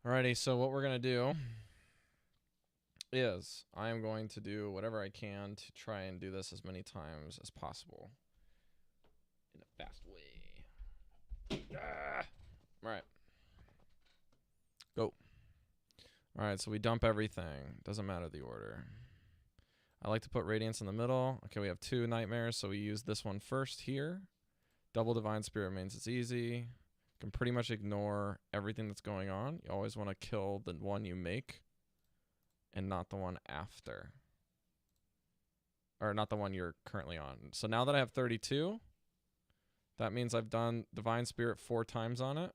Alrighty, so what we're going to do is I am going to do whatever I can to try and do this as many times as possible in a fast way. Alright. Go. Alright, so we dump everything. Doesn't matter the order. I like to put Radiance in the middle. Okay, we have 2 Nightmares, so we use this one first here. Double Divine Spirit means it's easy. Can pretty much ignore everything that's going on. You always want to kill the one you make and not the one after. Or not the one you're currently on. So now that I have 32, that means I've done Divine Spirit 4 times on it.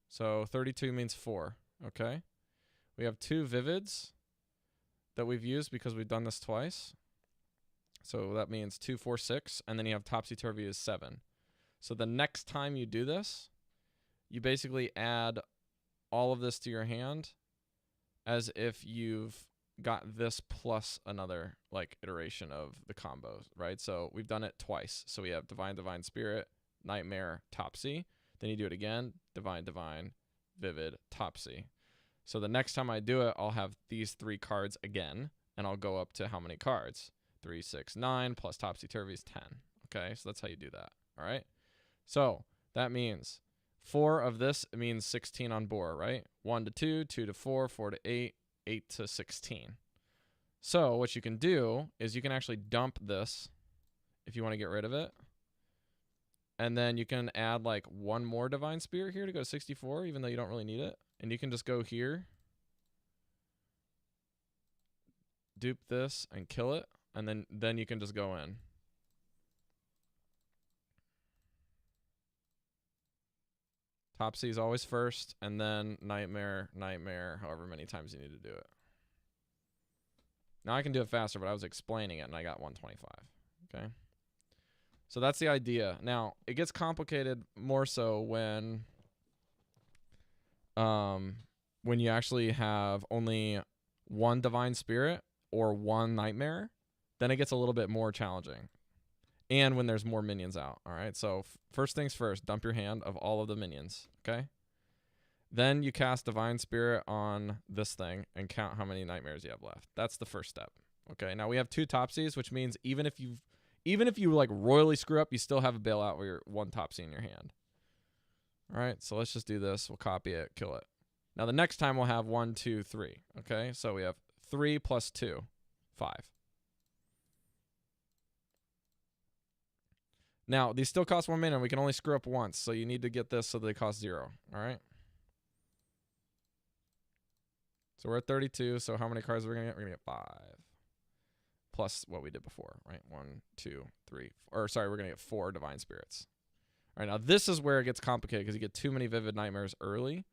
So 32 means 4, okay? We have 2 Vivids that we've used because we've done this twice. So that means 2, 4, 6, and then you have Topsy-Turvy is 7. So the next time you do this, you basically add all of this to your hand as if you've got this plus another like iteration of the combos, right? So we've done it twice. So we have Divine Spirit, Nightmare, Topsy. Then you do it again, Divine, Vivid, Topsy. So the next time I do it, I'll have these 3 cards again, and I'll go up to how many cards? 3, 6, 9, plus Topsy-Turvy is 10. Okay, so that's how you do that, all right? So that means 4 of this means 16 on board, right? 1 to 2, 2 to 4, 4 to 8, 8 to 16. So what you can do is you can actually dump this if you want to get rid of it. And then you can add like 1 more Divine Spirit here to go to 64, even though you don't really need it. And you can just go here, dupe this, and kill it. And then you can just go in. Topsy is always first, and then Nightmare, however many times you need to do it. Now I can do it faster, but I was explaining it, and I got 125. Okay? So that's the idea. Now, it gets complicated more so when you actually have only 1 Divine Spirit or 1 Nightmare. Then it gets a little bit more challenging. And when there's more minions out, all right? So first things first, dump your hand of all of the minions, okay? Then you cast Divine Spirit on this thing and count how many Nightmares you have left. That's the first step, okay? Now we have 2 Topsies, which means even if you like royally screw up, you still have a bailout where you're 1 Topsy in your hand. All right, so let's just do this. We'll copy it, kill it. Now the next time we'll have 1, 2, 3, okay? So we have 3 plus 2, 5. Now, these still cost 1 mana, and we can only screw up once, so you need to get this so they cost 0, all right? So we're at 32, so how many cards are we going to get? We're going to get 5. Plus what we did before, right? 1, 2, 3, or sorry, we're going to get 4 Divine Spirits. All right, now this is where it gets complicated because you get too many Vivid Nightmares early.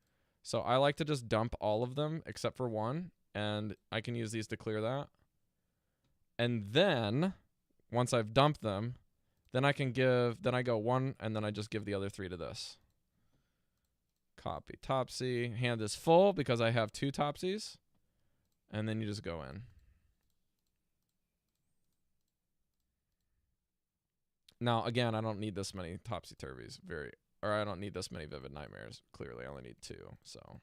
So I like to just dump all of them except for 1, and I can use these to clear that. And then, once I've dumped them, then I go 1, and then I just give the other 3 to this. Copy Topsy. Hand is full because I have 2 Topsies. And then you just go in. Now, again, I don't need this many Topsy-Turvies. Or I don't need this many Vivid Nightmares. Clearly, I only need 2. So,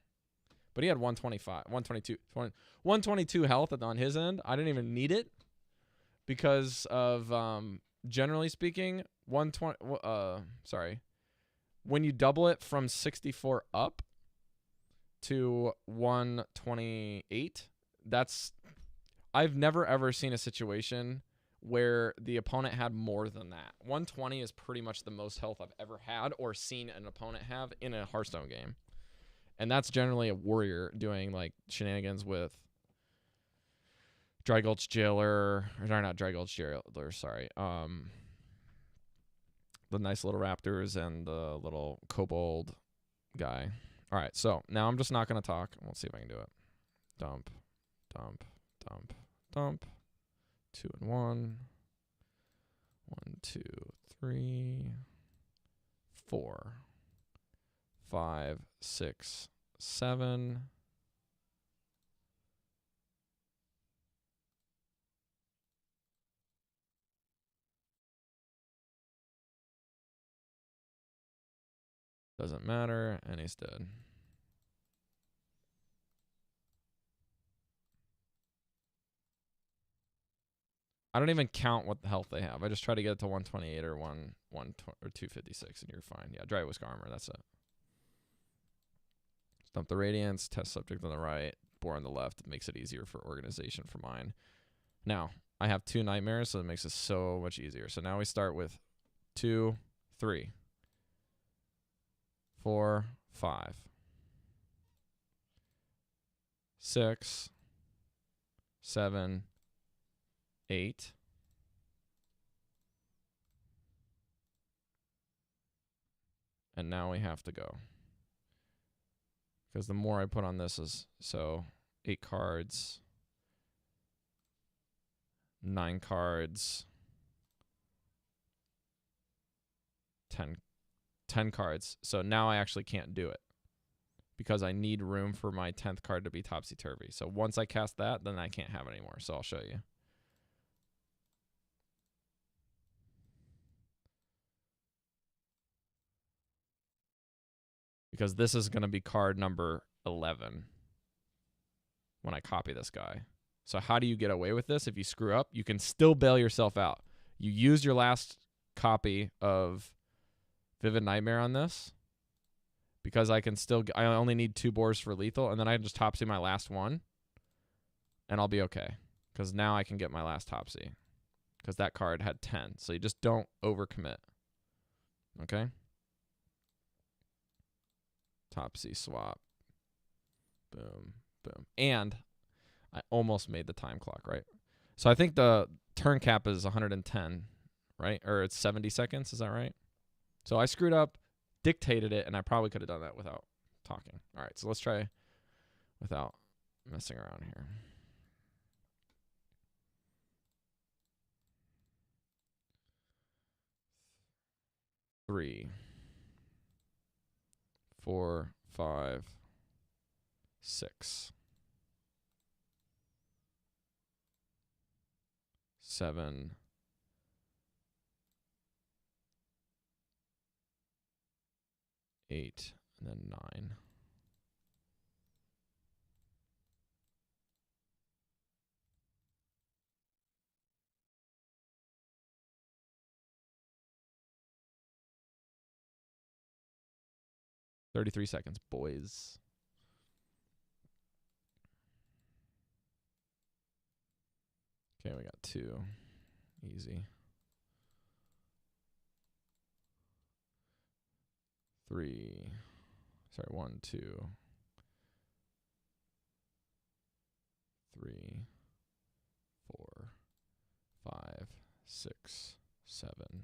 but he had 122 health on his end. I didn't even need it because of... generally speaking, 120. When you double it from 64 up to 128, I've never ever seen a situation where the opponent had more than that. 120 is pretty much the most health I've ever had or seen an opponent have in a Hearthstone game, and that's generally a warrior doing like shenanigans with Dry Gulch Jailer, or not Dry Gulch Jailer, sorry. The nice little raptors and the little kobold guy. All right, so now I'm just not going to talk. We'll see if I can do it. Dump, dump, dump, dump. 2 and 1. 1, 2, 3, 4, 5, 6, 7. Doesn't matter, and he's dead. I don't even count what the health they have. I just try to get it to 128 or 256, and you're fine. Yeah, dry whisk armor. That's it. Dump the radiance. Test subject on the right. Bore on the left. It makes it easier for organization for mine. Now I have 2 nightmares, so it makes it so much easier. So now we start with 2, 3, 4, 5, 6, 7, 8. And now we have to go. Because the more I put on this is, so 8 cards, 9 cards, 10 cards. So now I actually can't do it because I need room for my 10th card to be topsy-turvy. So once I cast that, then I can't have it anymore. So I'll show you. Because this is going to be card number 11 when I copy this guy. So how do you get away with this? If you screw up, you can still bail yourself out. You use your last copy of Vivid Nightmare on this because I only need 2 boars for lethal, and then I just topsy my last one, and I'll be okay because now I can get my last topsy because that card had 10. So you just don't overcommit. Okay? Topsy swap. Boom, boom. And I almost made the time clock, right? So I think the turn cap is 110, right? Or it's 70 seconds. Is that right? So I screwed up, dictated it, and I probably could have done that without talking. All right, so let's try without messing around here. Three, 4, 5, 6, 7, 8, and then 9. "33 seconds, boys." Okay, we got 2. Easy. 3. Sorry, 1, 2, 3, 4, 5, 6, 7.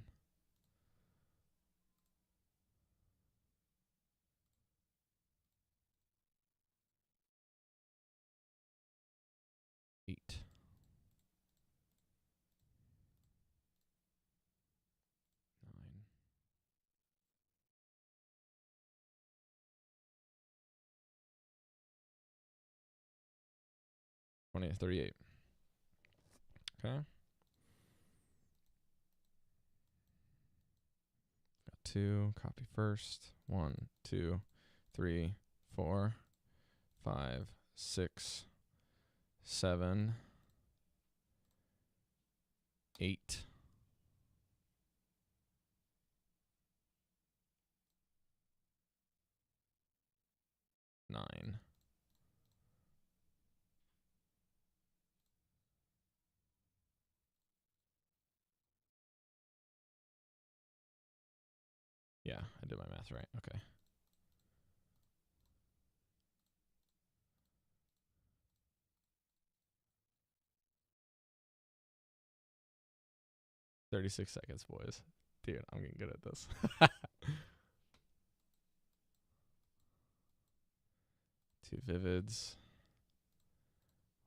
8. 9. 20, 38. Okay. Got 2. Copy first. 1, 2, 3, 4, 5, 6, 7, 8. 9. Yeah, I did my math right. Okay. "36 seconds, boys." Dude, I'm getting good at this. 2 vivids.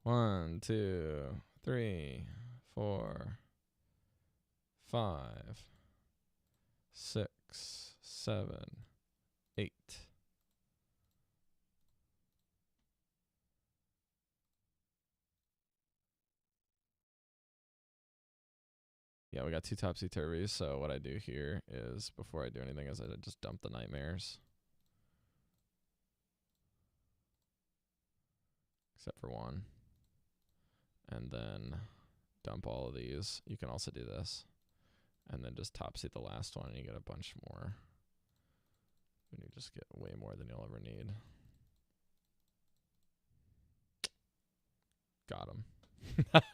1, 2, 3, 4, 5, 6, 7, 8. Yeah, we got 2 topsy-turvies, so what I do here is, before I do anything, is I just dump the nightmares. Except for 1. And then dump all of these. You can also do this. And then just top seed the last one and you get a bunch more. And you just get way more than you'll ever need. Got him.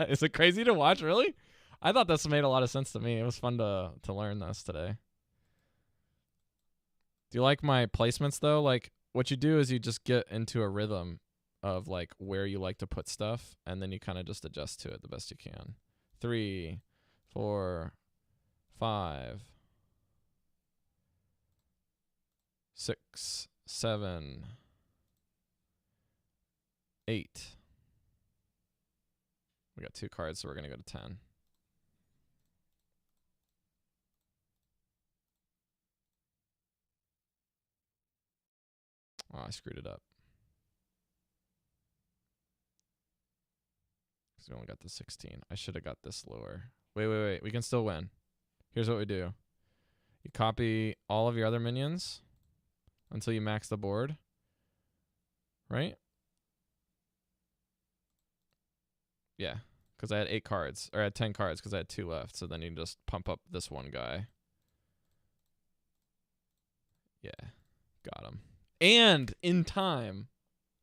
Is it crazy to watch, really? I thought this made a lot of sense to me. It was fun to learn this today. Do you like my placements, though? Like, what you do is you just get into a rhythm of, like, where you like to put stuff, and then you kind of just adjust to it the best you can. 3, 4, 5, 6, 7, 8. We got 2 cards, so we're going to go to 10. Oh, I screwed it up. Because we only got the 16. I should have got this lower. Wait. We can still win. Here's what we do. You copy all of your other minions until you max the board. Right? Yeah. Because I had 8 cards. Or I had 10 cards because I had 2 left. So then you can just pump up this one guy. Yeah. Got him. And in time.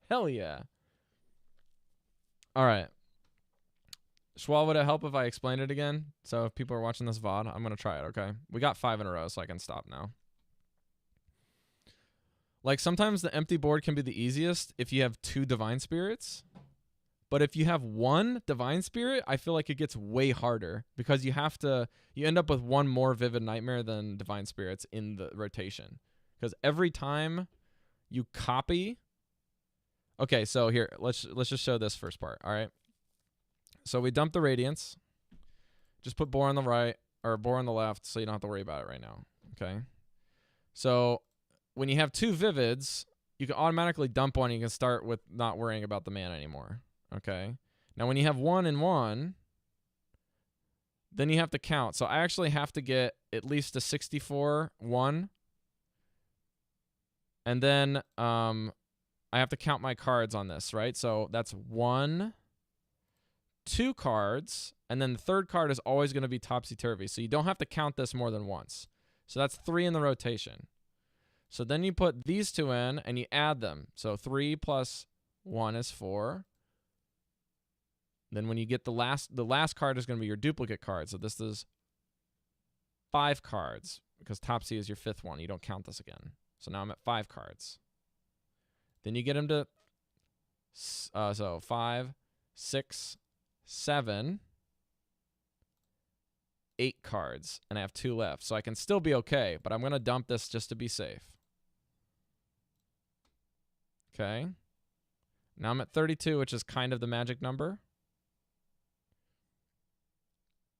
Hell yeah. All right. Schwal, would it help if I explained it again? So if people are watching this VOD, I'm going to try it, okay? We got 5 in a row, so I can stop now. Like, sometimes the empty board can be the easiest if you have 2 Divine Spirits. But if you have 1 Divine Spirit, I feel like it gets way harder. Because you end up with 1 more Vivid Nightmare than Divine Spirits in the rotation. Because every time you copy... Okay, so here, let's just show this first part, all right? So we dump the Radiance. Just put Boar on the right, or Boar on the left, so you don't have to worry about it right now, okay? So when you have 2 Vivids, you can automatically dump one, and you can start with not worrying about the mana anymore, okay? Now when you have 1 and 1, then you have to count. So I actually have to get at least a 64, 1. And then I have to count my cards on this, right? So that's 1... 2 cards, and then the 3rd card is always going to be topsy-turvy. So you don't have to count this more than once. So that's 3 in the rotation. So then you put these 2 in, and you add them. So 3 plus 1 is 4. Then when you get the last card is going to be your duplicate card. So this is 5 cards, because Topsy is your 5th one. You don't count this again. So now I'm at 5 cards. Then you get them to, so 5, 6, 7, 8 cards, and I have 2 left. So I can still be okay, but I'm going to dump this just to be safe. Okay. Now I'm at 32, which is kind of the magic number.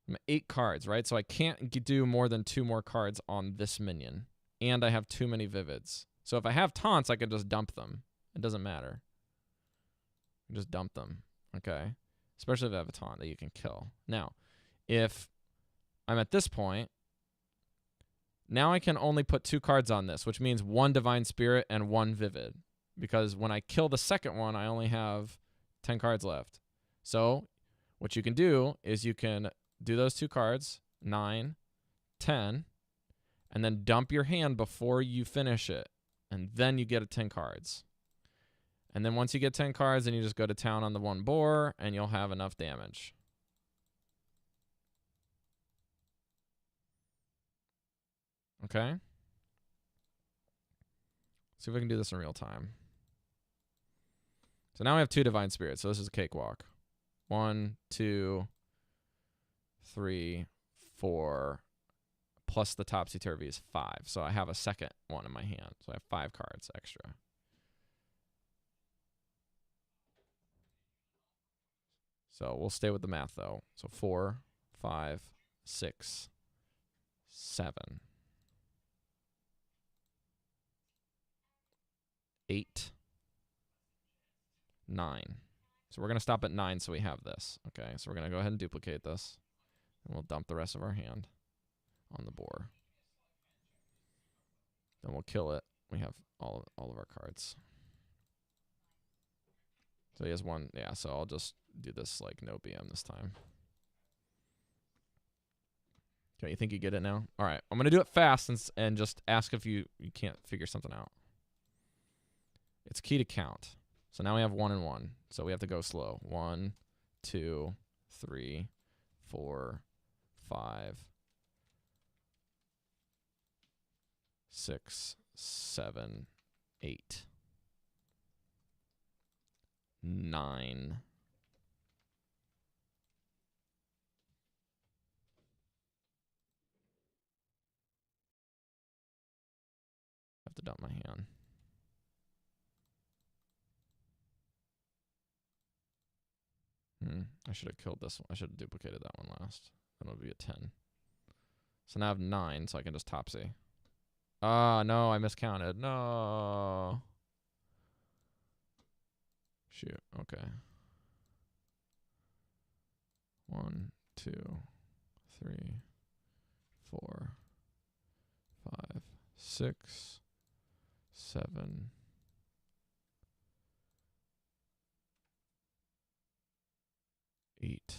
I'm at 8 cards, right? So I can't do more than 2 more cards on this minion. And I have too many Vivids. So if I have taunts, I can just dump them. It doesn't matter. Just dump them. Okay. Especially if I have a taunt that you can kill. Now, if I'm at this point, now I can only put 2 cards on this, which means 1 Divine Spirit and 1 Vivid. Because when I kill the second one, I only have 10 cards left. So what you can do is you can do those 2 cards, 9, 10, and then dump your hand before you finish it. And then you get a 10 cards. And then once you get 10 cards, then you just go to town on the 1 boar, and you'll have enough damage. Okay? See if we can do this in real time. So now we have 2 Divine Spirits, so this is a cakewalk. 1, 2, 3, 4, plus the topsy-turvy is 5. So I have a second one in my hand. So I have 5 cards extra. So we'll stay with the math, though. So 4, 5, 6, 7, 8, 9. So we're going to stop at 9 so we have this. Okay, so we're going to go ahead and duplicate this. And we'll dump the rest of our hand on the boar. Then we'll kill it. We have all of our cards. So he has 1. Yeah, so I'll just do this like no BM this time. Okay, you think you get it now? All right, I'm gonna do it fast and just ask if you can't figure something out. It's key to count. So now we have 1 and 1. So we have to go slow. 1, 2, 3, 4, 5, 6, 7, 8, 9. I have to dump my hand. I should have killed this one. I should have duplicated that one last. That would be a 10. So now I have 9, so I can just topsy. Ah, no, I miscounted. No. Shoot. Okay. 1, 2, 3, 4, 5, 6, 7, 8,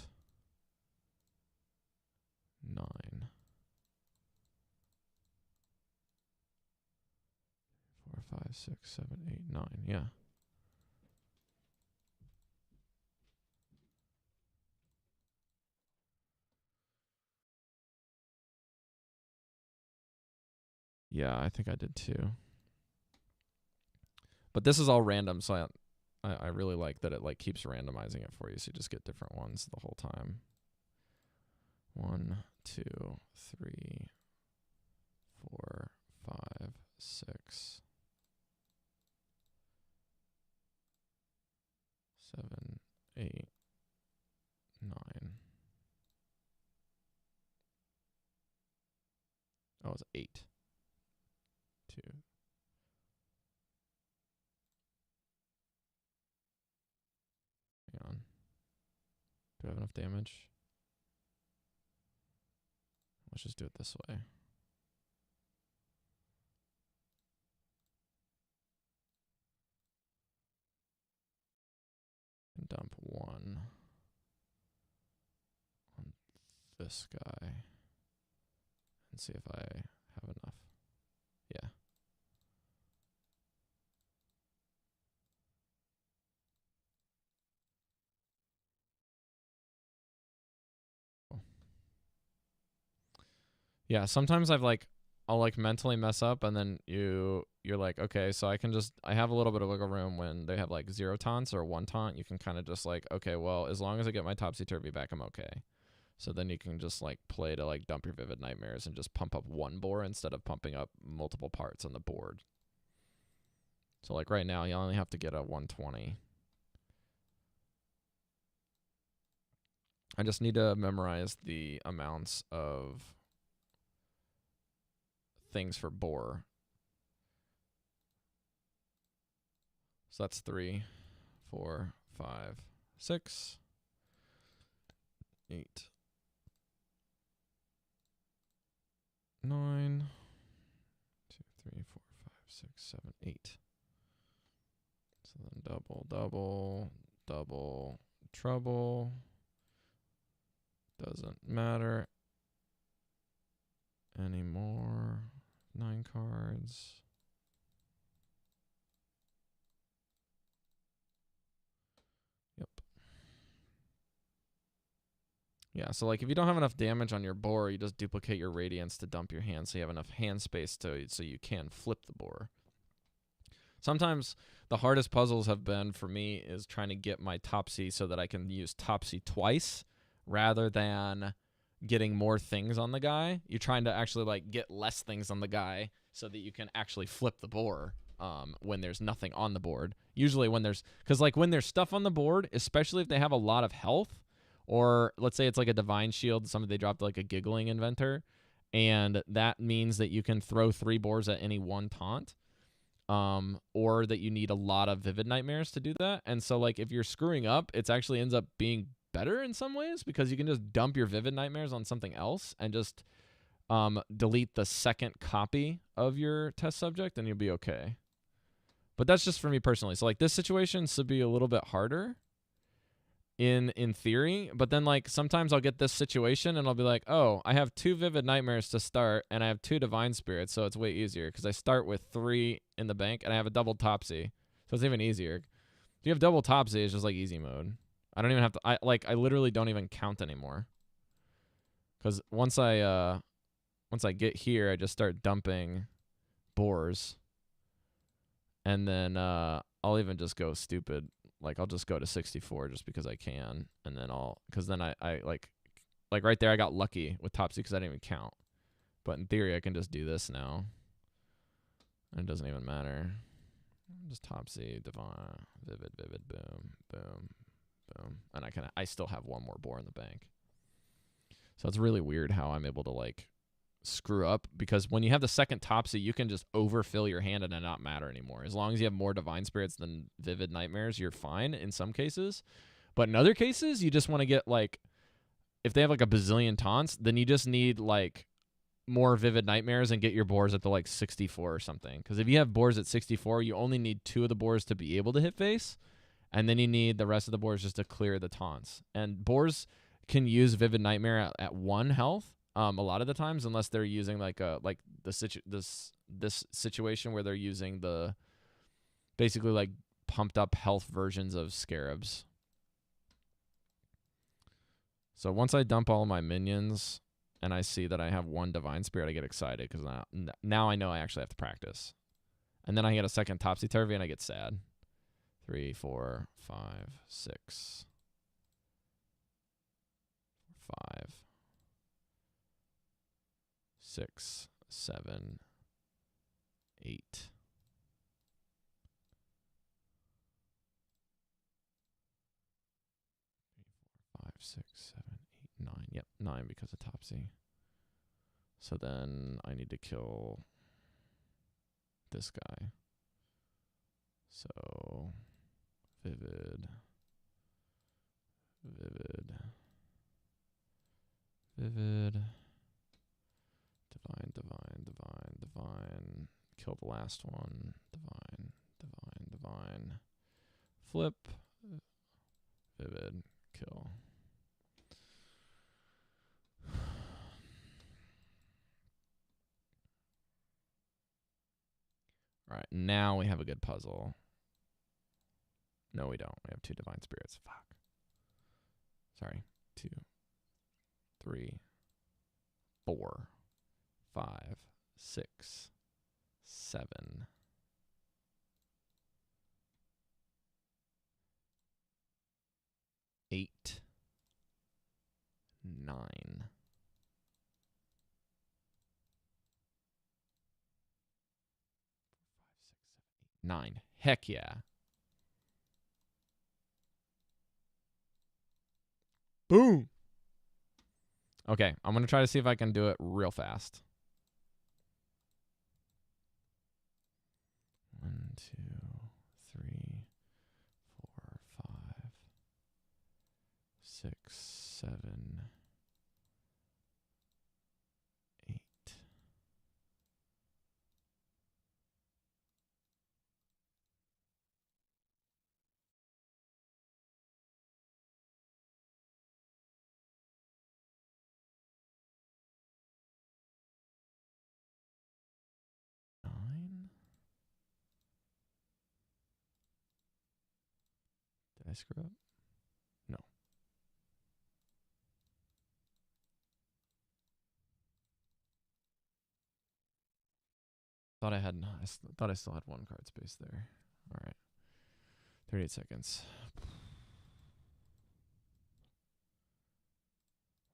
9. 4, 5, 6, 7, 8, 9. Yeah. Yeah, I think I did too. But this is all random, so I really like that it like keeps randomizing it for you, so you just get different ones the whole time. 1, 2, 3, 4, 5, 6, 7, 8, 9. Oh, it's 8. 2. Hang on. Do I have enough damage? Let's just do it this way. And dump 1 on this guy. And see if I have enough. Yeah. Yeah, sometimes I'll like mentally mess up, and then you're like, okay, so I have a little bit of wiggle room when they have like 0 taunts or 1 taunt. You can kind of just like, okay, well, as long as I get my topsy-turvy back, I'm okay. So then you can just like play to like dump your Vivid Nightmares and just pump up 1 boar instead of pumping up multiple parts on the board. So like right now, you only have to get a 120. I just need to memorize the amounts of things for boar. So that's 3, 4, 5, 6, 8, 9, 2, 3, 4, 5, 6, 7, 8. So then double, double, double, trouble. Doesn't matter anymore. 9 cards. Yep. Yeah, so like if you don't have enough damage on your boar, you just duplicate your radiance to dump your hand so you have enough hand space so you can flip the boar. Sometimes the hardest puzzles have been for me is trying to get my topsy so that I can use topsy twice rather than getting more things on the guy. You're trying to actually like get less things on the guy so that you can actually flip the boar when there's nothing on the board. Usually when there's stuff on the board, especially if they have a lot of health, or let's say it's like a divine shield, somebody dropped like a giggling inventor, and that means that you can throw 3 boars at any 1 taunt. Or that you need a lot of Vivid Nightmares to do that. And so like if you're screwing up, it actually ends up being better in some ways because you can just dump your Vivid Nightmares on something else and just delete the second copy of your test subject and you'll be okay. But that's just for me personally. So like this situation should be a little bit harder. in theory, but then like sometimes I'll get this situation and I'll be like, oh, I have 2 Vivid Nightmares to start and I have 2 Divine Spirits, so it's way easier because I start with 3 in the bank and I have a double Topsy, so it's even easier. If you have double Topsy, it's just like easy mode. I don't even have to. I literally don't even count anymore because once I get here, I just start dumping boars, and then I'll even just go stupid. Like I'll just go to 64 just because I can, and then because then I like right there I got lucky with Topsy because I didn't even count. But in theory I can just do this now, and it doesn't even matter. Just Topsy, Divine, Vivid, boom, boom, boom, and I still have 1 more boar in the bank. So it's really weird how I'm able to like screw up, because when you have the second Topsy, you can just overfill your hand and it not matter anymore. As long as you have more Divine Spirits than Vivid Nightmares, you're fine in some cases. But in other cases, you just want to get like, if they have like a bazillion taunts, then you just need like more Vivid Nightmares and get your boars up to like 64 or something. Because if you have boars at 64, you only need 2 of the boars to be able to hit face, and then you need the rest of the boars just to clear the taunts. And boars can use Vivid Nightmare at 1 health. A lot of the times, unless they're using like this situation where they're using the basically like pumped up health versions of scarabs. So once I dump all of my minions and I see that I have 1 Divine Spirit, I get excited because now I know I actually have to practice. And then I get a second Topsy-Turvy and I get sad. 3, 4, 5, 6, 5. 6, 7, 8. 5, 6, 7, 8, 9. Yep, 9 because of Topsy. So then I need to kill this guy. So Vivid, Vivid, Vivid. Divine, Divine, Divine, Divine. Kill the last one. Divine, Divine, Divine. Flip. Vivid. Kill. Alright, now we have a good puzzle. No, we don't. We have 2 Divine Spirits. Fuck. Sorry. 2, 3, 4, 5, 6, 7, 8, 9. 9. Heck yeah. Boom. Okay, I'm going to try to see if I can do it real fast. 1, 2, 3, 4, 5, 6, 7, 8. 9. Did I screw up? No. Thought I still had 1 card space there. All right. 38 seconds.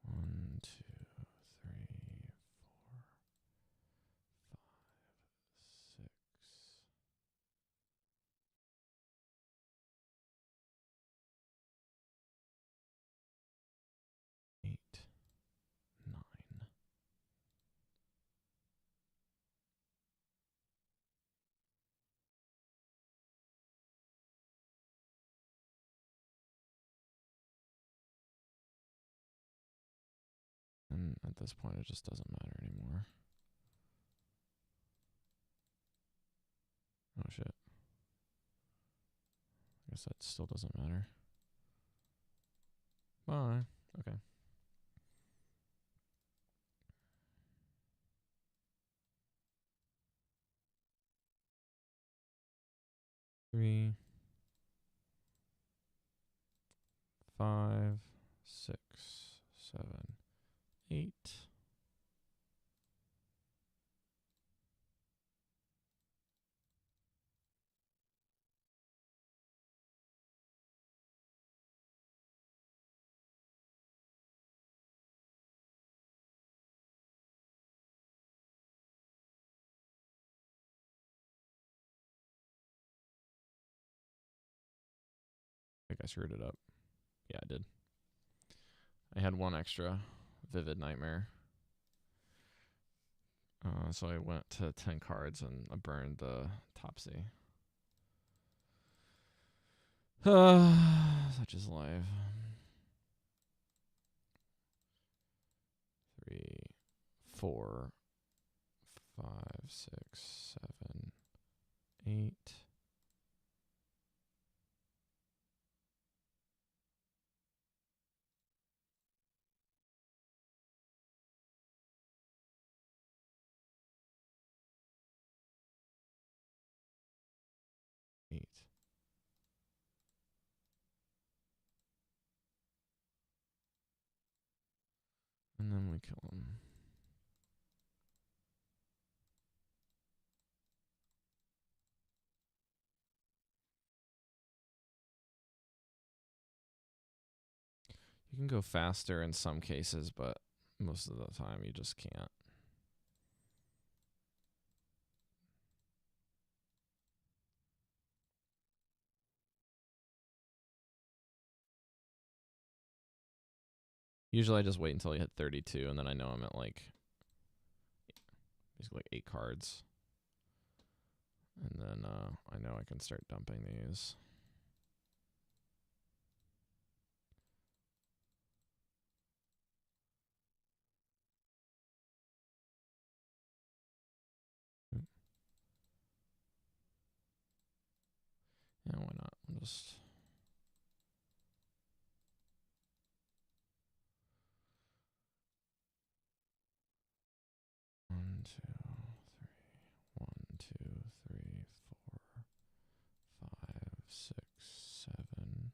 1, 2, 3, 4, 5, 6. 8, 9. And at this point, it just doesn't matter anymore. Oh, shit. I guess that still doesn't matter. Bye. Okay. Three, 5, 6, 7, 8. I think I screwed it up. Yeah, I did. I had one extra Vivid Nightmare. So I went to 10 cards and I burned the Topsy. Such is life. 3, 4, 5, 6, 7, 8. And then we kill him. You can go faster in some cases, but most of the time you just can't. Usually I just wait until you hit 32, and then I know I'm at like basically 8 cards. And then I know I can start dumping these. Yeah, why not? I'll just... One, two, three. 1, 2, 3, 4, 5, 6, 7,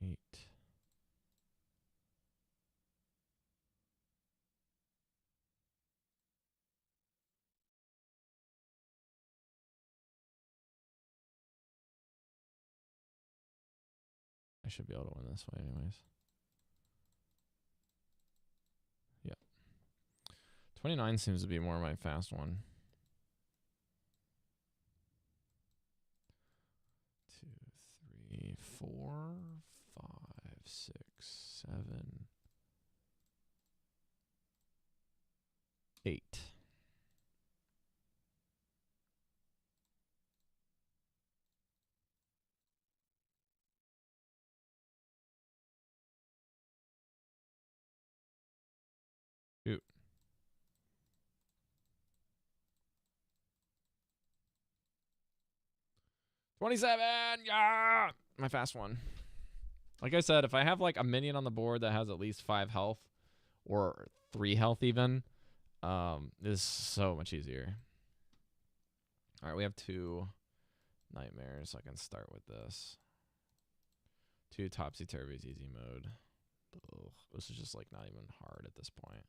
8. I should be able to win this way anyways. Yeah. 29 seems to be more my fast one. 2, 3, 4, 5, 6, 7, 8. Shoot. 27! Yeah! My fast one. Like I said, if I have like a minion on the board that has at least 5 health, or 3 health even, is so much easier. Alright, we have 2 nightmares. I can start with this. 2 Topsy-Turvy's easy mode. Ugh, this is just like not even hard at this point.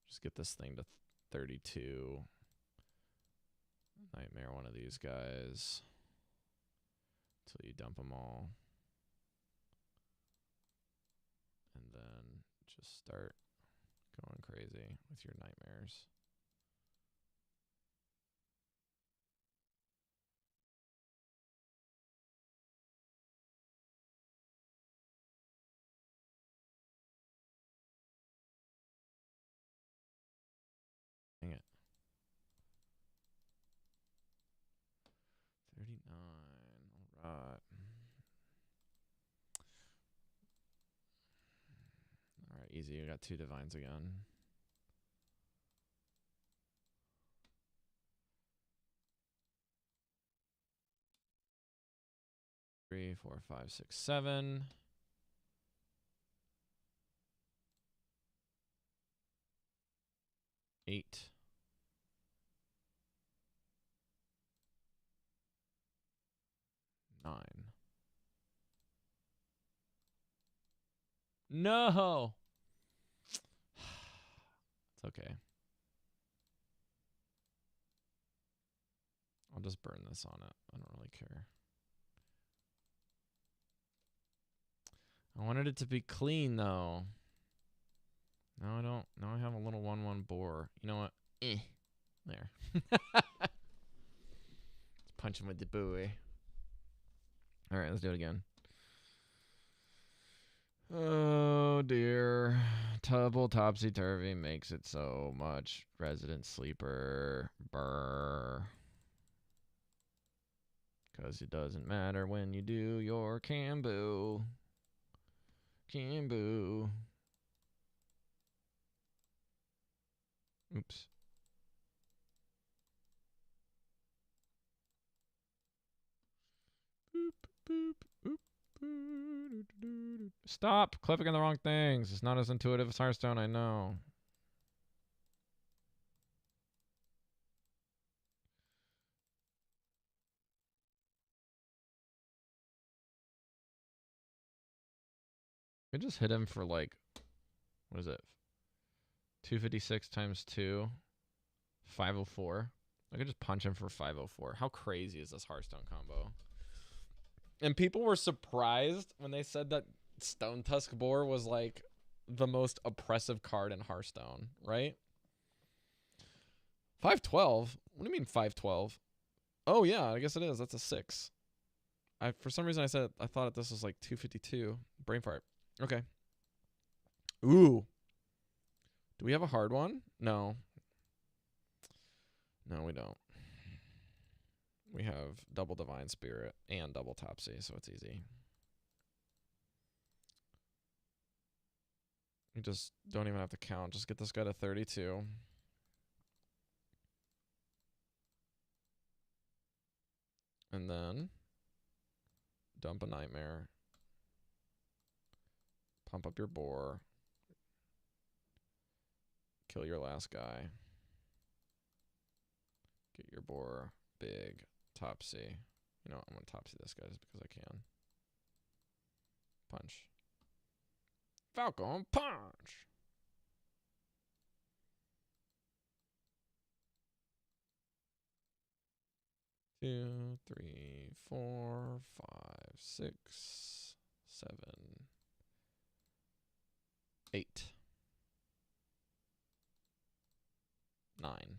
Just get this thing to 32. Nightmare one of these guys until you dump them all. And then just start going crazy with your nightmares. Dang it. 39. All right. All right, easy. You got 2 divines again. 3, 4, 5, 6, 7. 8. 9. No. It's okay. I'll just burn this on it. I don't really care. I wanted it to be clean though. Now I don't. Now I have a little 1/1 boar. You know what? There. Let's punch him with the buoy. All right, let's do it again. Oh dear. Double topsy-turvy makes it so much. Resident sleeper. Brr. Because it doesn't matter when you do your Cambo. Cambo. Oops. Boop, boop, boop, boop. Stop clicking on the wrong things. It's not as intuitive as Hearthstone, I know. I just hit him for like, what is it? 256 times 2, 504. I could just punch him for 504. How crazy is this Hearthstone combo? And people were surprised when they said that Stone Tusk Boar was like the most oppressive card in Hearthstone, right? 512? What do you mean 512? Oh yeah, I guess it is. That's a 6. For some reason I thought this was like 252. Brain fart. Okay. Ooh. Do we have a hard one? No. No, we don't. We have double Divine Spirit and double Topsy, so it's easy. You just don't even have to count. Just get this guy to 32. And then dump a Nightmare. Pump up your boar. Kill your last guy. Get your boar big. Topsy. You know, I'm going to Topsy this guy just because I can. Punch. Falcon punch! Two, three, 4, 5, 6, 7, 8, 9.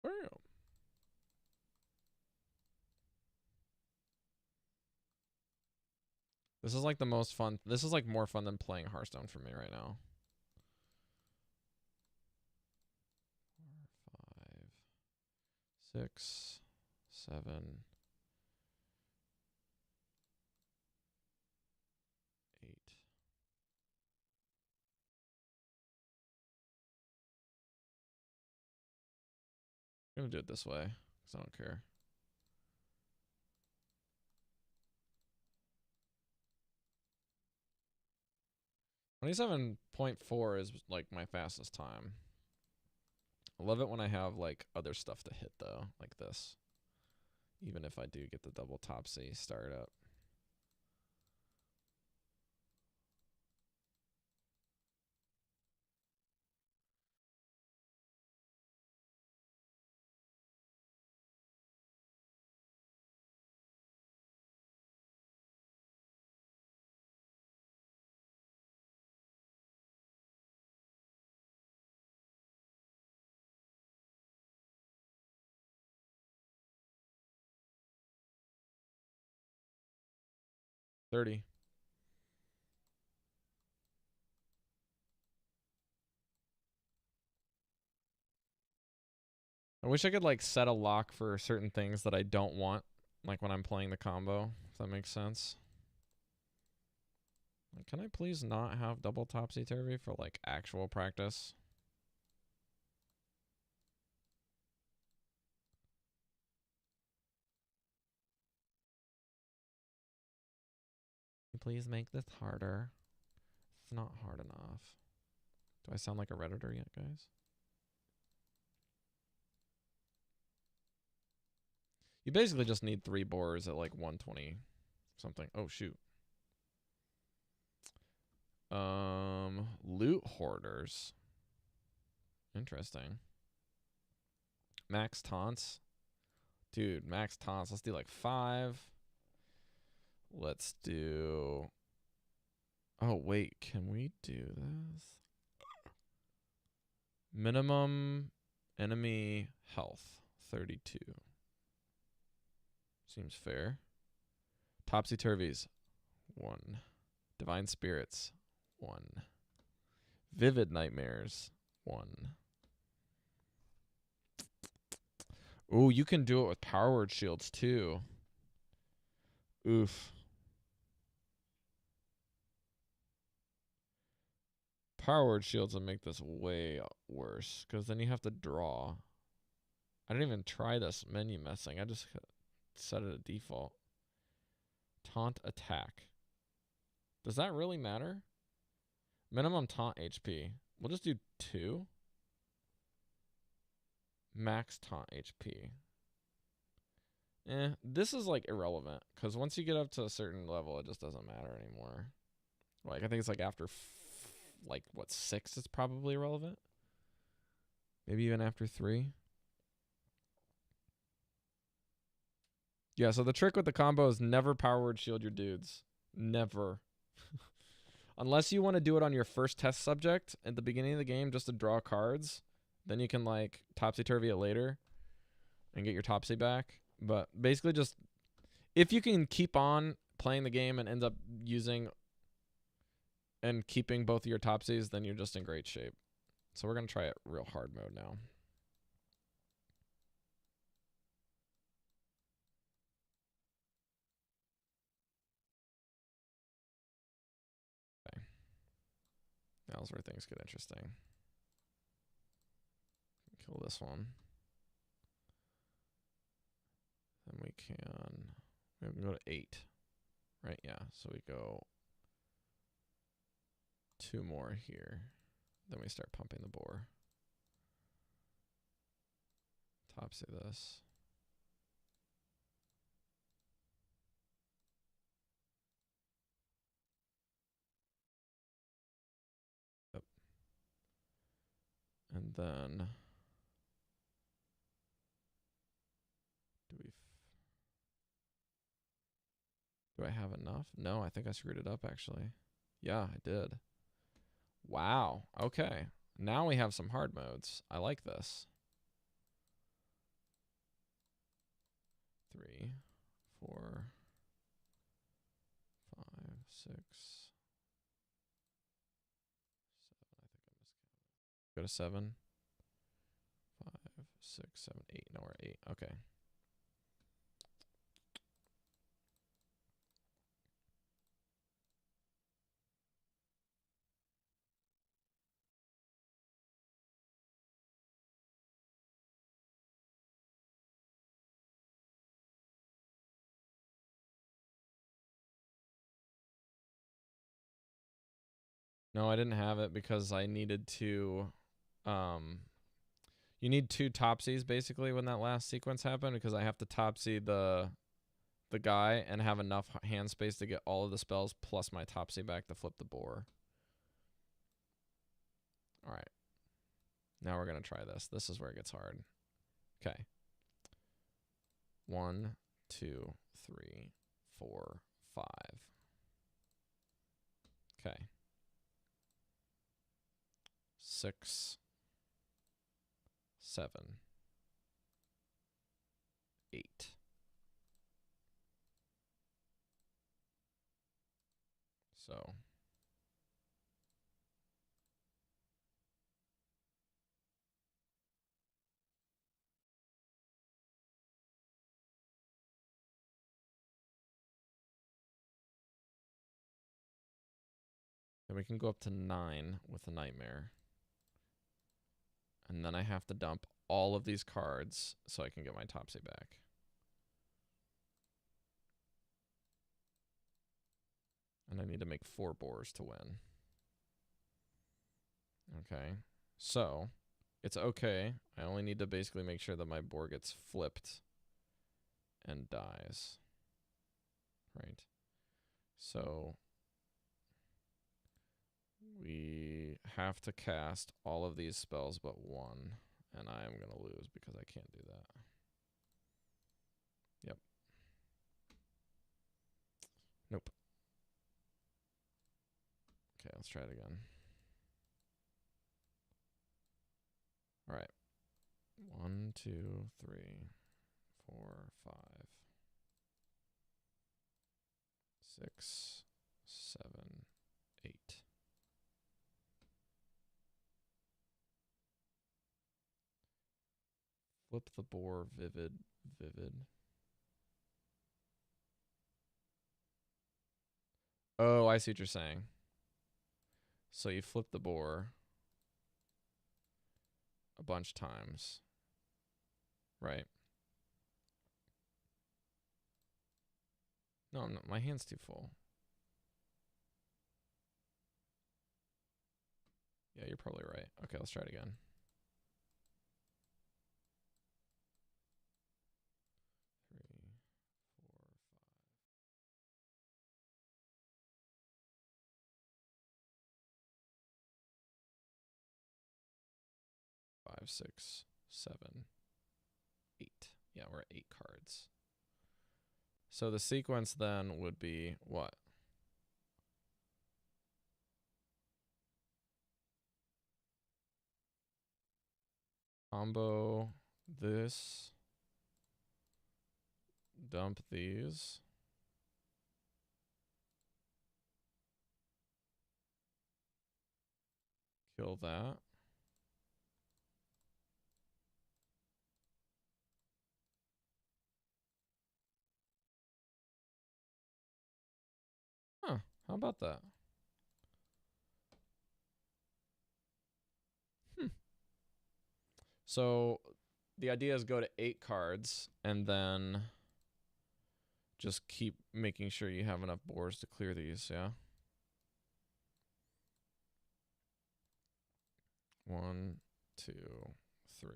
Bam. This is like the most fun. This is like more fun than playing Hearthstone for me right now. 4, 5, 6, 7, 8. I'm gonna do it this way because I don't care. .4 is like my fastest time. I love it when I have like other stuff to hit though, like this. Even if I do get the double Topsy startup. $30. I wish I could like set a lock for certain things that I don't want, like when I'm playing the combo, if that makes sense. Can I please not have double topsy-turvy for, like, actual practice? Please make this harder. It's not hard enough. Do I sound like a Redditor yet, guys? You basically just need 3 boars at like 120 something. Oh, shoot. Loot hoarders. Interesting. Max taunts. Dude, max taunts. Let's do like 5. Let's do... Oh, wait. Can we do this? Minimum enemy health. 32. Seems fair. Topsy-turvies. 1. Divine spirits. 1. Vivid nightmares. 1. Ooh, you can do it with power word shields too. Oof. Power word shields will make this way worse because then you have to draw. I didn't even try this menu messing. I just set it at default. Taunt attack. Does that really matter? Minimum taunt HP. We'll just do 2. Max taunt HP. This is like irrelevant because once you get up to a certain level, it just doesn't matter anymore. Like I think it's like after like what 6 it's probably irrelevant. Maybe even after 3. Yeah, so the trick with the combo is never power word shield your dudes. Never. Unless you want to do it on your first test subject at the beginning of the game just to draw cards. Then you can like topsy-turvy it later and get your topsy back. But basically just if you can keep on playing the game and end up using and keeping both of your topsies, then you're just in great shape. So we're going to try it real hard mode now. Okay. Now's where things get interesting. Kill this one. Then we can go to 8. Right, yeah. So we go 2 more here. Then we start pumping the boar. Topsy this. Yep. And then do I have enough? No, I think I screwed it up actually. Yeah, I did. Wow. Okay. Now we have some hard modes. I like this. 3, 4, 5, 6, 7. I think I miscounted. Go to 7. 5, 6, 7, 8. No, we're 8. Okay. No, I didn't have it because I needed to you need 2 topsies basically when that last sequence happened because I have to topsy the guy and have enough hand space to get all of the spells plus my topsy back to flip the boar. All right. Now we're going to try this. This is where it gets hard. Okay. 1, 2, 3, 4, 5. Okay. 6, 7, 8. So Then we can go up to 9 with a nightmare. And then I have to dump all of these cards so I can get my Topsy back. And I need to make 4 boars to win. Okay. So, it's okay. I only need to basically make sure that my boar gets flipped and dies. Right. So, we have to cast all of these spells but one. And I am going to lose because I can't do that. Yep. Nope. Okay, let's try it again. All right. 1, 2, 3, 4, 5, 6, 7, 8. Flip the boar, vivid. Oh, I see what you're saying. So you flip the boar a bunch of times, right? No, I'm not, my hand's too full. Yeah, you're probably right. Okay, let's try it again. 3, 4, 5, 6, 7, 8. Yeah, we're at 8 cards. So the sequence then would be what? Combo this. Dump these. Kill that. Huh, how about that? So the idea is go to 8 cards and then just keep making sure you have enough boars to clear these, yeah? 1, 2, 3,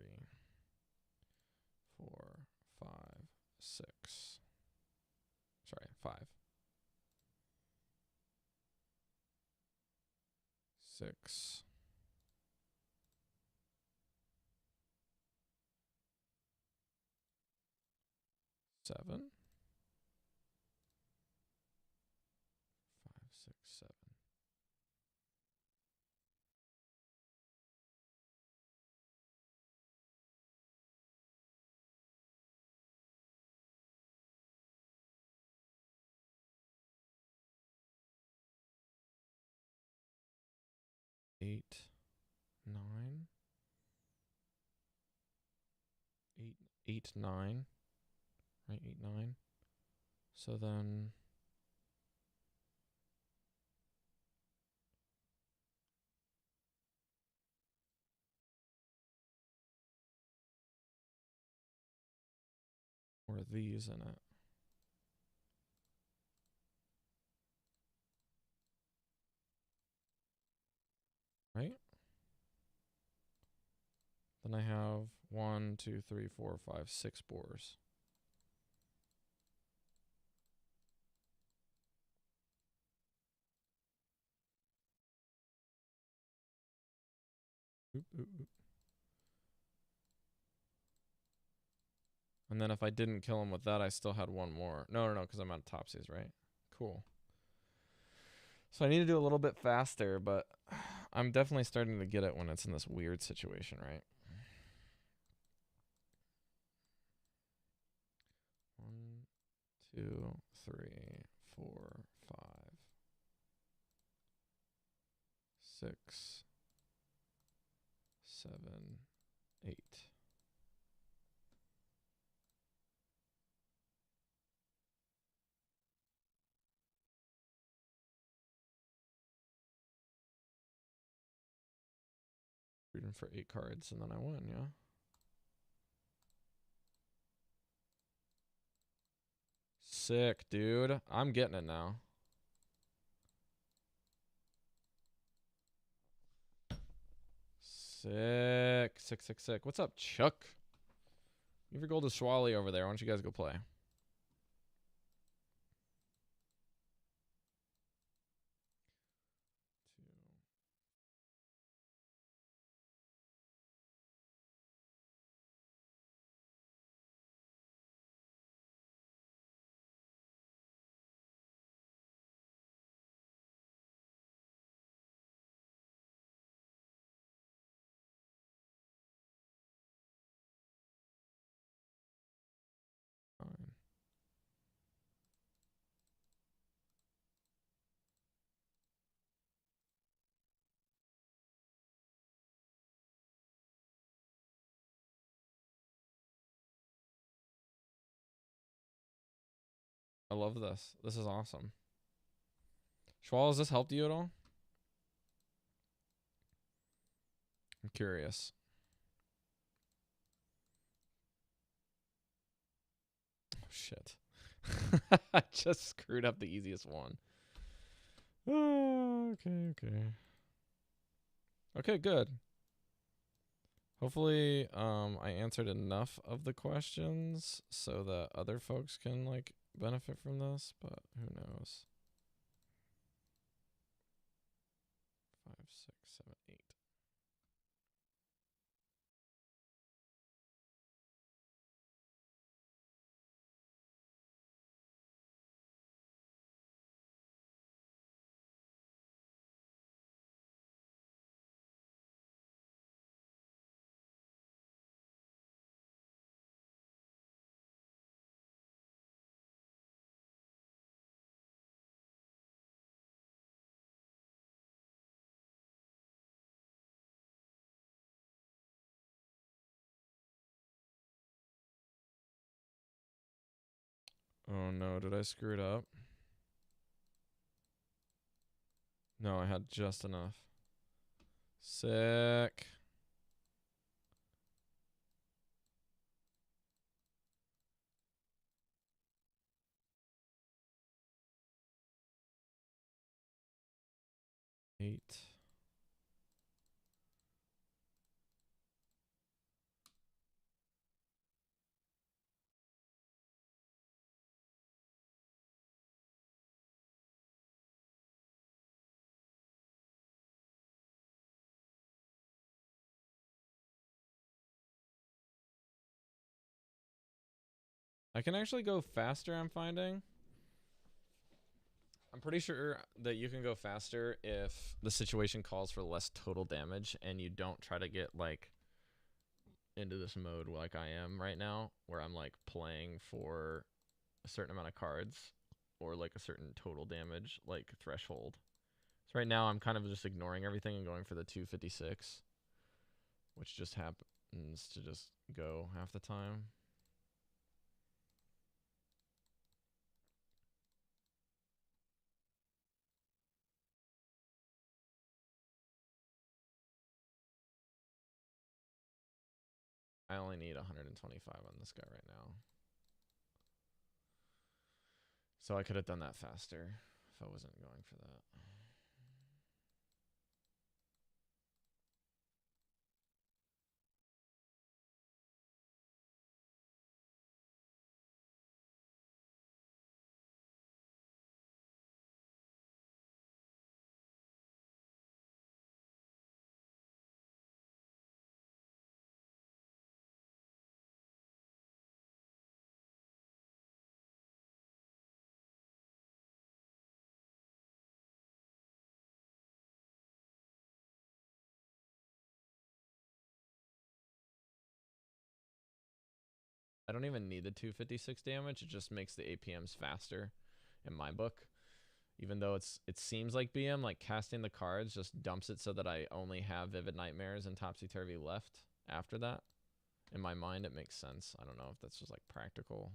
4, 5, 6. Sorry, 5. 6. 7. 5, 6, 7. 8, 9. 8, 9. Right, 8, 9. So then more of these in it. Right? Then I have 1, 2, 3, 4, 5, 6 boars. Oop, oop, oop. And then if I didn't kill him with that, I still had 1 more. No, because I'm out of Topsies, right? Cool. So I need to do a little bit faster, but I'm definitely starting to get it when it's in this weird situation, right? 1, 2, 3, 4, 5, 6, 7, 8. turn for 8 cards, and then I win, yeah? Sick, dude. I'm getting it now. Sick. Sick, sick, sick. What's up, Chuck? Give your gold to Schwally over there. Why don't you guys go play? Fine. I love this. This is awesome. Schwal, has this helped you at all? I'm curious. Oh, shit. I just screwed up the easiest one. Oh, okay. Okay, good. Hopefully, I answered enough of the questions so that other folks can, like, benefit from this, but who knows? 5, 6, 7, 8. Oh no, did I screw it up? No, I had just enough. Sick. Eight. I can actually go faster, I'm finding. I'm pretty sure that you can go faster if the situation calls for less total damage and you don't try to get, like, into this mode like I am right now, where I'm, like, playing for a certain amount of cards or, like, a certain total damage, like, threshold. So right now I'm kind of just ignoring everything and going for the 256, which just happens to just go half the time. I only need 125 on this guy right now. So I could have done that faster if I wasn't going for that. I don't even need the 256 damage. It just makes the APMs faster in my book. Even though it seems like BM, like casting the cards just dumps it so that I only have Vivid Nightmares and Topsy-Turvy left after that. In my mind, it makes sense. I don't know if that's just, like, practical.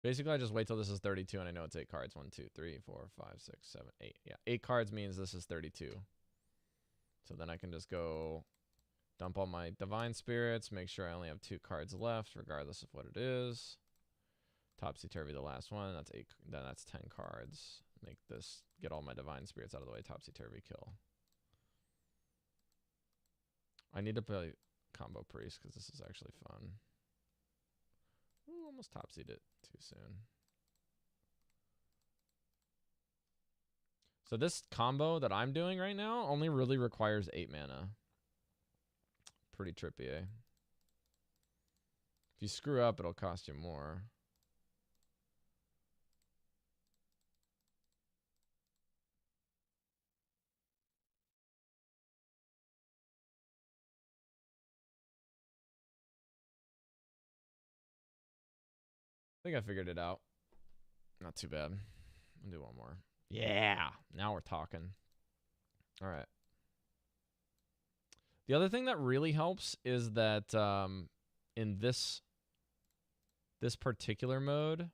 Basically, I just wait till this is 32 and I know it's 8 cards. 1, 2, 3, 4, 5, 6, 7, 8. Yeah, 8 cards means this is 32. So then I can just go dump all my Divine Spirits, make sure I only have 2 cards left, regardless of what it is. Topsy-turvy, the last one. That's 8. Then that's 10 cards. Make this, get all my Divine Spirits out of the way. Topsy-turvy, kill. I need to play Combo Priest because this is actually fun. Ooh, almost topsied it too soon. So this combo that I'm doing right now only really requires 8 mana. Pretty trippy, eh? If you screw up, it'll cost you more. I think I figured it out. Not too bad. I'll do one more. Yeah, now we're talking. All right. The other thing that really helps is that in this particular mode,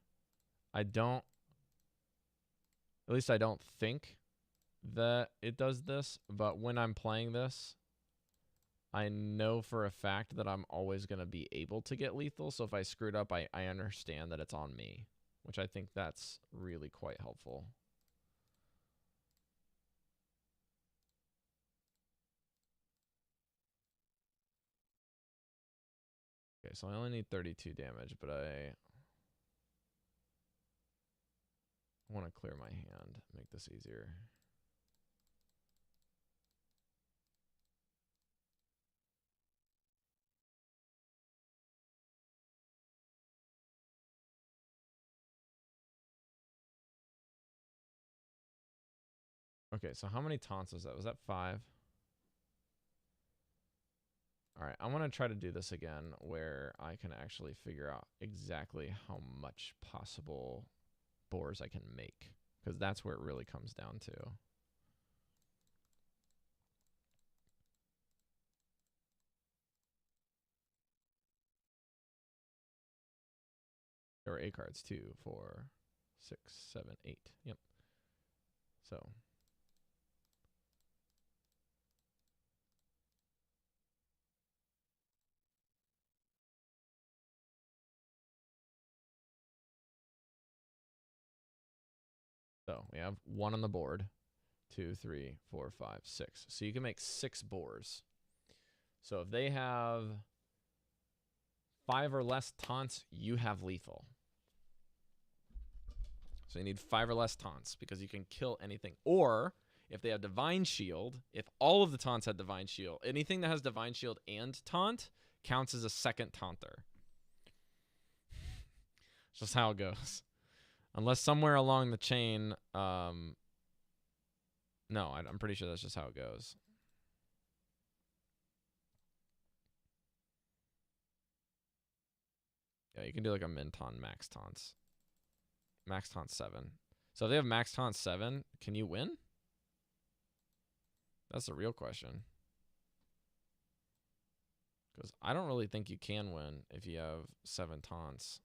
I don't think that it does this, but when I'm playing this, I know for a fact that I'm always going to be able to get lethal. So if I screwed up, I understand that it's on me, which I think that's really quite helpful. Okay, so I only need 32 damage, but I want to clear my hand, make this easier. Okay, so how many taunts was that? Was that 5? All right, I want to try to do this again where I can actually figure out exactly how much possible boars I can make, because that's where it really comes down to. There were 8 cards. 2, 4, 6, 7, 8. Yep. So we have 1 on the board. 2, 3, 4, 5, 6. So you can make 6 boars. So if they have 5 or less taunts, you have lethal. So you need 5 or less taunts because you can kill anything. Or if they have Divine Shield, if all of the taunts had Divine Shield, anything that has Divine Shield and taunt counts as a second taunter. Just how it goes. Unless somewhere along the chain, no, I'm pretty sure that's just how it goes. Yeah, you can do like a min taunt, max taunts. Max taunt 7. So if they have max taunt 7, can you win? That's the real question. Because I don't really think you can win if you have 7 taunts.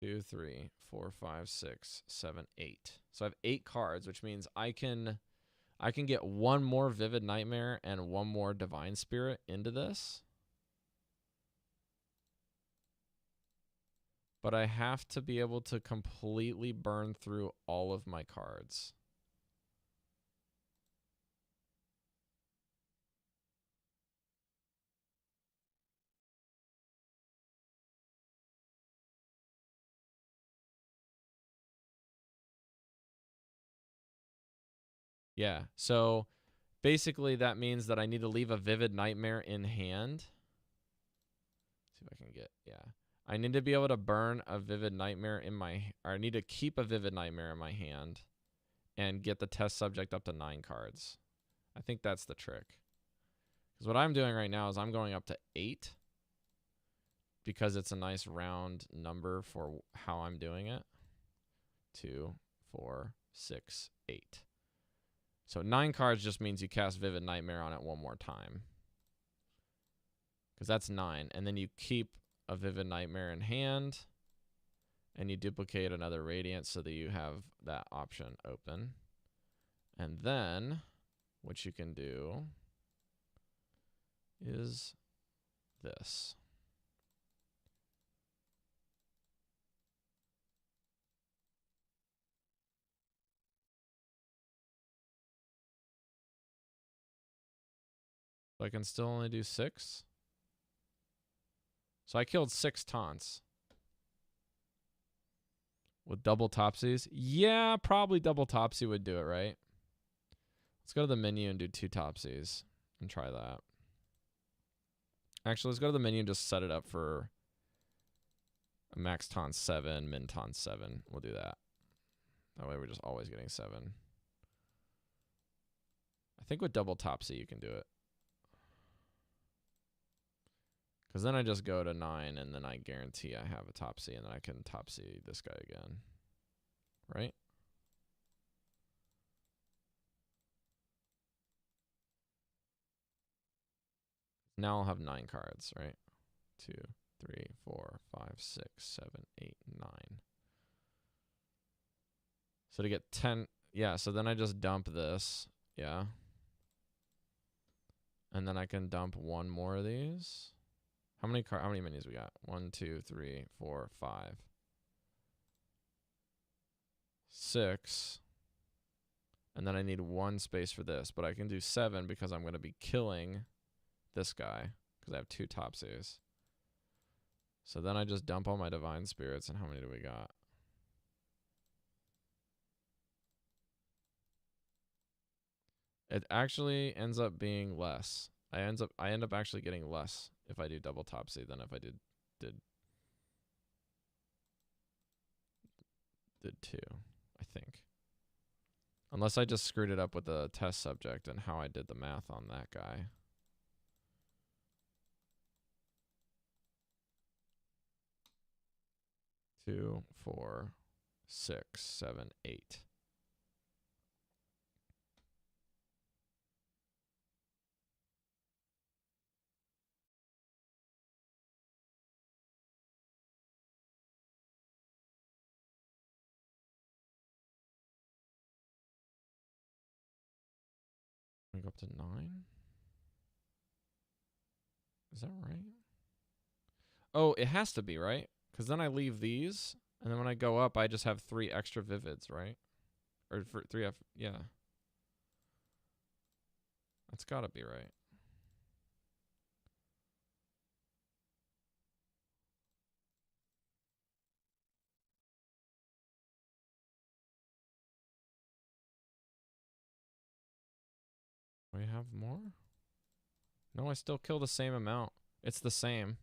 Two, 3, 4, 5, 6, 7, 8. So I have 8 cards, which means I can get 1 more Vivid Nightmare and 1 more Divine Spirit into this. But I have to be able to completely burn through all of my cards. Yeah, so basically that means that I need to leave a Vivid Nightmare in hand. Let's see if I can get, yeah. I need to be able to burn a Vivid Nightmare in my, or I need to keep a Vivid Nightmare in my hand and get the test subject up to 9 cards. I think that's the trick. Because what I'm doing right now is I'm going up to 8 because it's a nice round number for how I'm doing it. 2, 4, 6, 8. So 9 cards just means you cast Vivid Nightmare on it one more time. Because that's 9. And then you keep a Vivid Nightmare in hand. And you duplicate another Radiant so that you have that option open. And then, what you can do is this. So I can still only do 6. So I killed 6 taunts. With double Topsies? Yeah, probably double Topsy would do it, right? Let's go to the menu and do 2 Topsies and try that. Actually, let's go to the menu and just set it up for a max taunt 7, min taunt 7. We'll do that. That way we're just always getting 7. I think with double Topsy you can do it. Because then I just go to 9 and then I guarantee I have a Topsy and then I can Topsy this guy again. Right? Now I'll have 9 cards, right? 2, 3, 4, 5, 6, 7, 8, 9. So to get 10, yeah, so then I just dump this, yeah. And then I can dump 1 more of these. How many minis we got? 1, 2, 3, 4, 5, 6. And then I need 1 space for this, but I can do 7 because I'm going to be killing this guy because I have 2 Topsies. So then I just dump all my Divine Spirits, and how many do we got? It actually ends up being less. I end up actually getting less if I do double Topsy than if I did 2, I think. Unless I just screwed it up with the test subject and how I did the math on that guy. Two, 4, 6, 7, 8. We go up to 9. Is that right? Oh, it has to be, right? Because then I leave these, and then when I go up, I just have 3 extra Vivids, right? Or for 3F, yeah. That's gotta be right. Do we have more? No, I still kill the same amount. It's the same.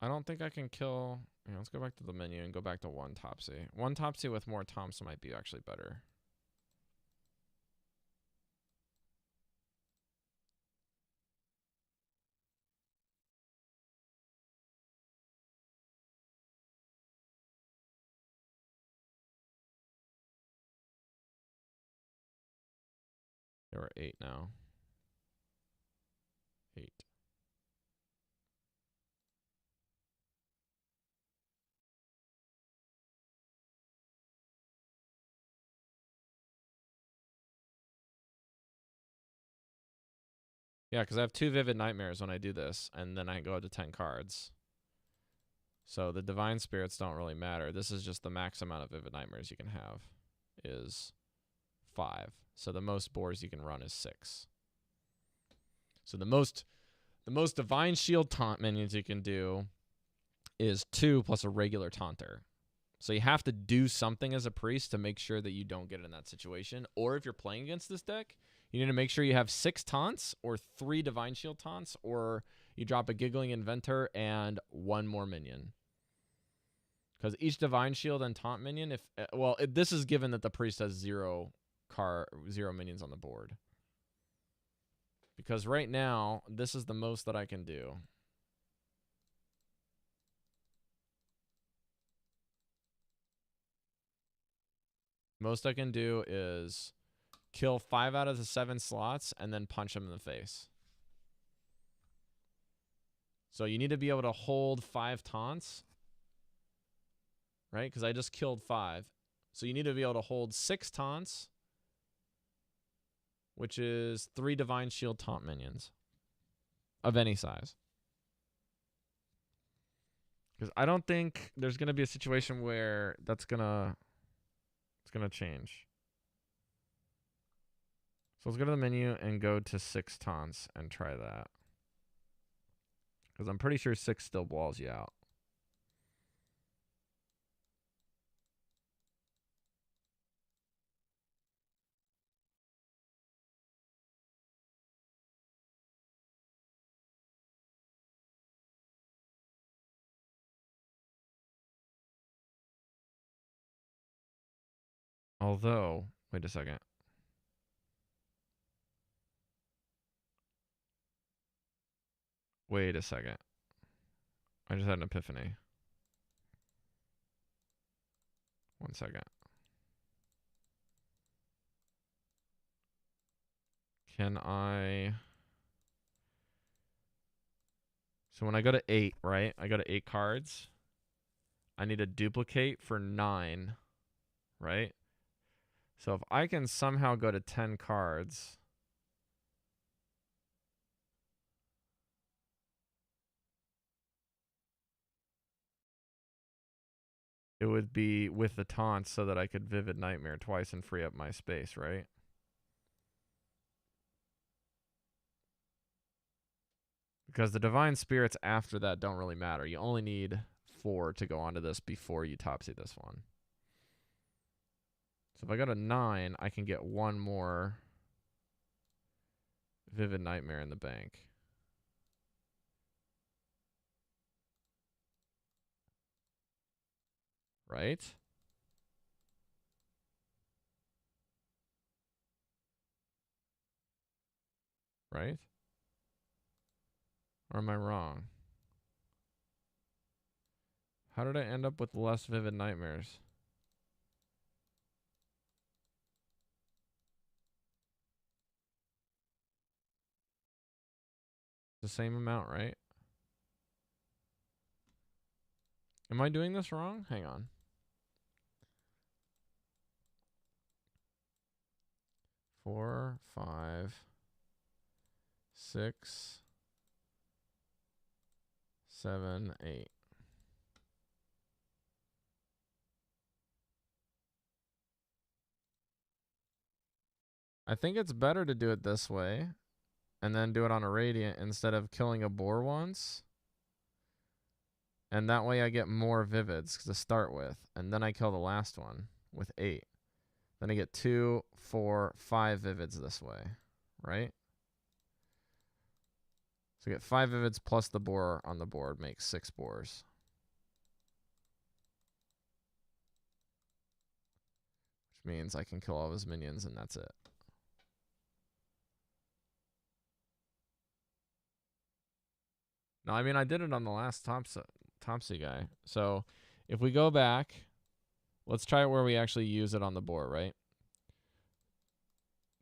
I don't think I can kill... Yeah, let's go back to the menu and go back to 1 Topsy. 1 Topsy with more Toms might be actually better. There are 8 now. 8. Yeah, because I have 2 Vivid Nightmares when I do this, and then I go up to 10 cards. So the Divine Spirits don't really matter. This is just the max amount of Vivid Nightmares you can have is 5. So the most boars you can run is 6. So the most Divine Shield taunt minions you can do is 2 plus a regular taunter. So you have to do something as a priest to make sure that you don't get in that situation. Or if you're playing against this deck, you need to make sure you have 6 taunts or 3 Divine Shield taunts, or you drop a Giggling Inventor and 1 more minion. Because each Divine Shield and taunt minion, this is given that the priest has 0 minions on the board. Because right now, this is the most that I can do. Most I can do is kill 5 out of the 7 slots and then punch him in the face. So you need to be able to hold 5 taunts, right? Because I just killed 5. So you need to be able to hold 6 taunts, which is 3 Divine Shield taunt minions of any size. Because I don't think there's going to be a situation where it's going to change. So let's go to the menu and go to 6 taunts and try that. Because I'm pretty sure 6 still walls you out. Although, wait a second. Wait a second. I just had an epiphany. 1 second. Can I... So when I go to 8, right? I go to 8 cards. I need a duplicate for 9, right? So if I can somehow go to 10 cards... It would be with the taunts so that I could Vivid Nightmare twice and free up my space, right? Because the Divine Spirits after that don't really matter. You only need 4 to go onto this before you Topsy this one. So if I go to 9, I can get 1 more Vivid Nightmare in the bank. Right? Right? Or am I wrong? How did I end up with less Vivid Nightmares? The same amount, right? Am I doing this wrong? Hang on. 4, 5, 6, 7, 8. I think it's better to do it this way and then do it on a Radiant instead of killing a boar once. And that way I get more Vivids to start with. And then I kill the last one with 8. Then I get 2, 4, 5 Vivids this way, right? So I get 5 Vivids plus the boar on the board makes 6 boars. Which means I can kill all of his minions and that's it. No, I mean, I did it on the last Topsy guy. So if we go back, let's try it where we actually use it on the board, right?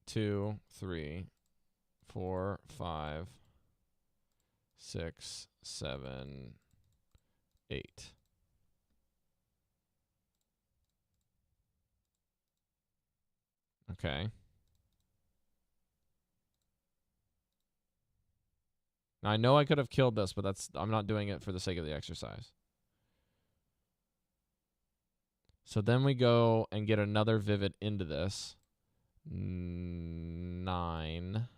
2, 3, 4, 5, 6, 7, 8. Okay. Now I know I could have killed this, but I'm not doing it for the sake of the exercise. So then we go and get another Vivid into this. 9.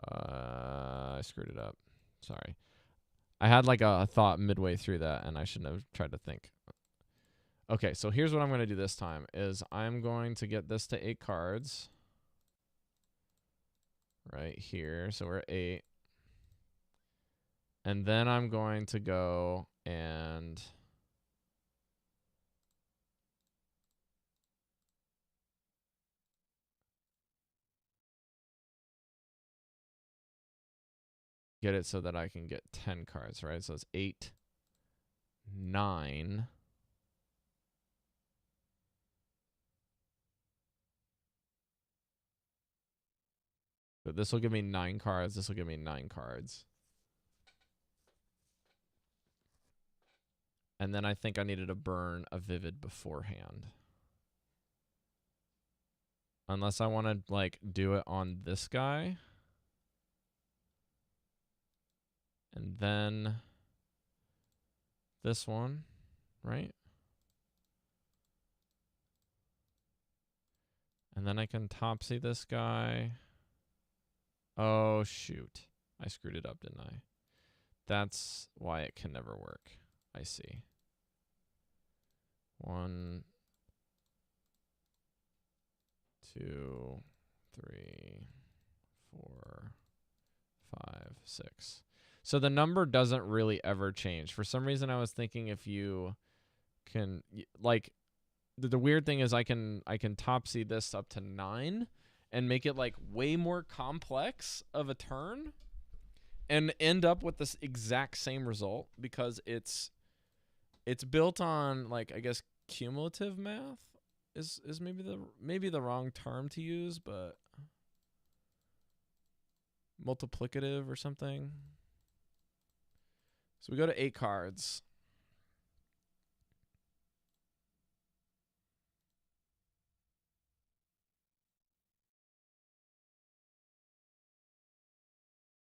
I screwed it up. Sorry. I had like a thought midway through that, and I shouldn't have tried to think. Okay, so here's what I'm going to do this time, is I'm going to get this to 8 cards. Right here. So we're at 8. And then I'm going to go and... get it so that I can get 10 cards, right? So it's 8, 9. So this will give me 9 cards. This will give me 9 cards. And then I think I needed to burn a Vivid beforehand. Unless I want to, like, do it on this guy. And then this one, right? And then I can Topsy this guy. Oh, shoot. I screwed it up, didn't I? That's why it can never work. I see. 1, 2, 3, 4, 5, 6. So the number doesn't really ever change. For some reason, I was thinking if you can, like, the weird thing is I can Topsy this up to 9 and make it like way more complex of a turn and end up with this exact same result because it's built on, like, I guess cumulative math is maybe the wrong term to use, but multiplicative or something. So we go to 8 cards.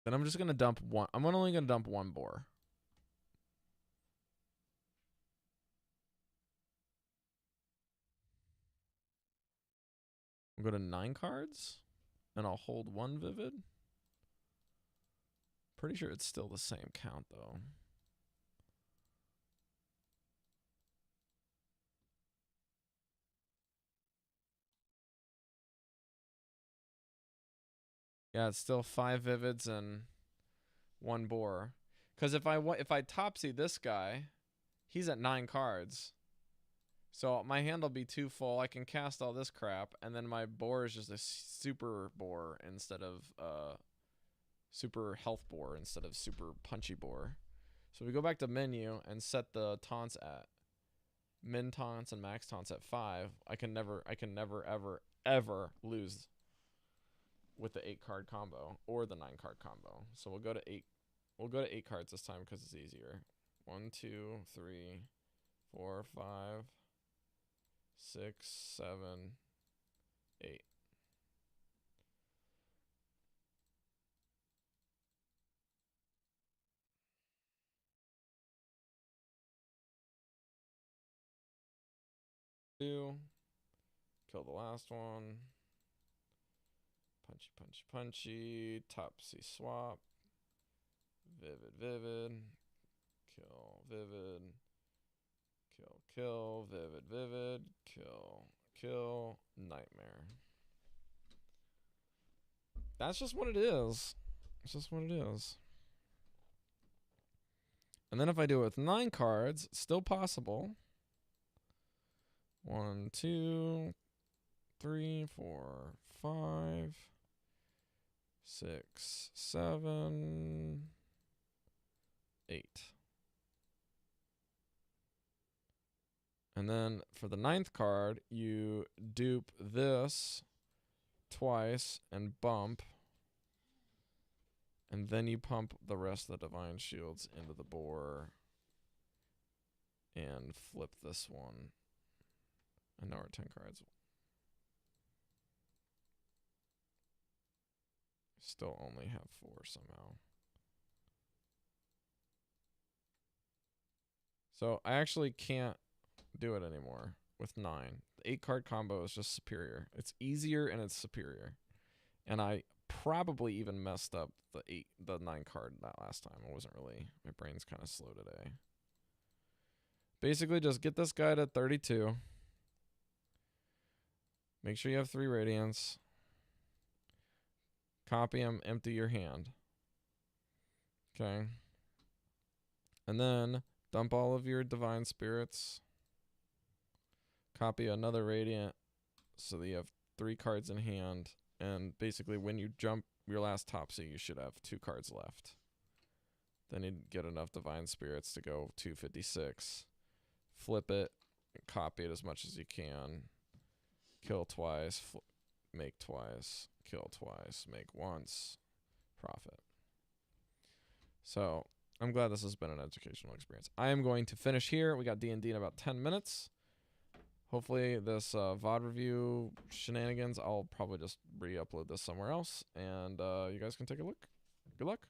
Then I'm just going to dump one. I'm only going to dump 1 boar. I'll go to 9 cards, and I'll hold 1 Vivid. Pretty sure it's still the same count, though. Yeah, it's still 5 Vivids and 1 boar. Because if I Topsy this guy, he's at 9 cards. So my hand will be too full. I can cast all this crap, and then my boar is just a super boar instead of super health boar instead of super punchy boar. So we go back to menu and set the taunts at min taunts and max taunts at 5. I can never ever lose with the 8 card combo or the 9 card combo. So we'll go to 8. We'll go to 8 cards this time because it's easier. 1, 2, 3, 4, 5, 6, 7, 8. Two. Kill the last one. Punchy, punchy, punchy. Topsy swap. Vivid, vivid. Kill, vivid. Kill, kill. Vivid, vivid. Kill, kill. Nightmare. That's just what it is. It's just what it is. And then if I do it with 9 cards, still possible. 1, 2, 3, 4, 5, 6, 7, 8. And then for the 9th card, you dupe this twice and bump. And then you pump the rest of the Divine Shields into the boar and flip this one. And now we're 10 cards. Still only have 4 somehow. So I actually can't do it anymore with 9. The 8 card combo is just superior. It's easier and it's superior. And I probably even messed up the 9 card that last time. I wasn't really, my brain's kind of slow today. Basically just get this guy to 32. Make sure you have 3 radiance. Copy them, empty your hand. Okay. And then dump all of your divine spirits. Copy another radiant so that you have 3 cards in hand. And basically when you jump your last Topsy, you should have 2 cards left. Then you'd get enough divine spirits to go 256. Flip it, copy it as much as you can. Kill twice, make twice, kill twice, make once, profit. So I'm glad this has been an educational experience. I am going to finish here. We got D&D in about 10 minutes. Hopefully this VOD review shenanigans, I'll probably just re-upload this somewhere else, and you guys can take a look. Good luck.